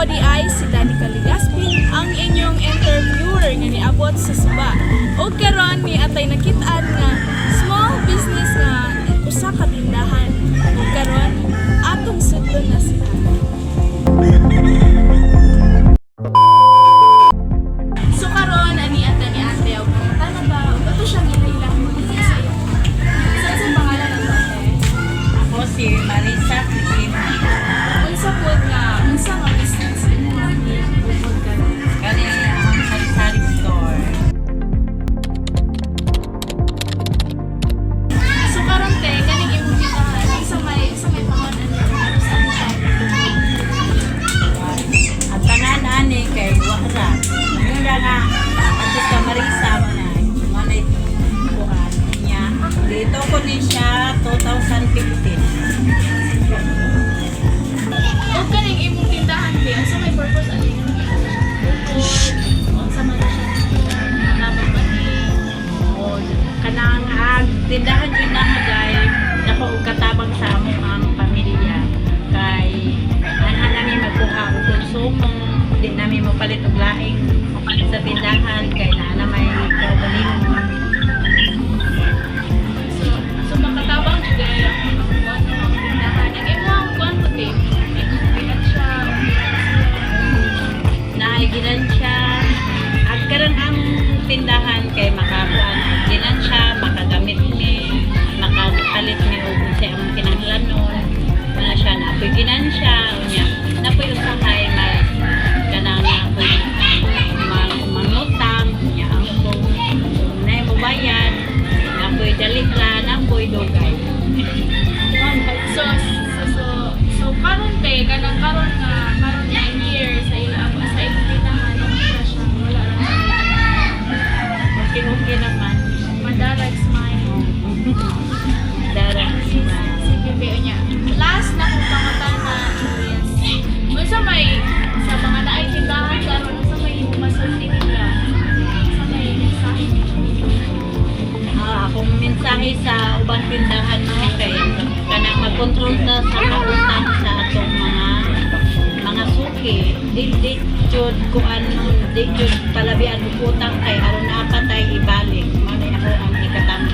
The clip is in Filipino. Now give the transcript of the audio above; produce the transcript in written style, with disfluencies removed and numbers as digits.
di ay si Danny Caligaspi, ang inyong interviewer nga niabot sa Suba. O karon ni atay nakitaan nga small business nga usa ka tindahan. O karon atong sudlon na sila. So karon ani ata ni ate og tama ba? Ato siya gila-ilang mo sa iyo. Sa pangalan ng ate? Ako si Marisa Cristina. Unsa pod nga unsa nga business mo ni bukod karon? Kani ang sari-sari store. So karon te kaning imong tindahan sa may pangalan sa Ang tanan ani kay wala. Mura nga ato sa Marisa mo na buhat niya. Dito ko ni siya 2015. O kaning imong tindahan te unsa may purpose ani nga? Unsa man siya nabang ani? O kanang tindahan yun na dahil nako katabang sa among ang pamilya kay ana namin magkuha og konsumo di namin mapalit og laing sa tindahan kay na may kaugalingon. So makatabang jud ay ang tindahan. Ang imong kwanto te? Ilan siya? Naigilan siya at karon ang tindahan kay makakuan ginan siya makagamit mi makapalit mi og sa among kinahanglanon wala siya napoy ginan siya unya napoy usahay kanang napoy mangutang unya ang kung nay mo bayan napoy dalit ra napoy dugay. So karon te kanang karon nga year sa ilang tindahan siya wala ra. Okay naman Madarag smile. darang Sige be niya. Last na kung pangutan na is unsa may sa mga naay tindahan karon unsa may masulti nila. Unsa may mensahe akong mensahe sa ubang tindahan no kay kanang mag-control ta sa pautang sa atong mga suki di jud kuan di jud palabian og utang kay aron na patay ibalik mao na ako ang ikatamo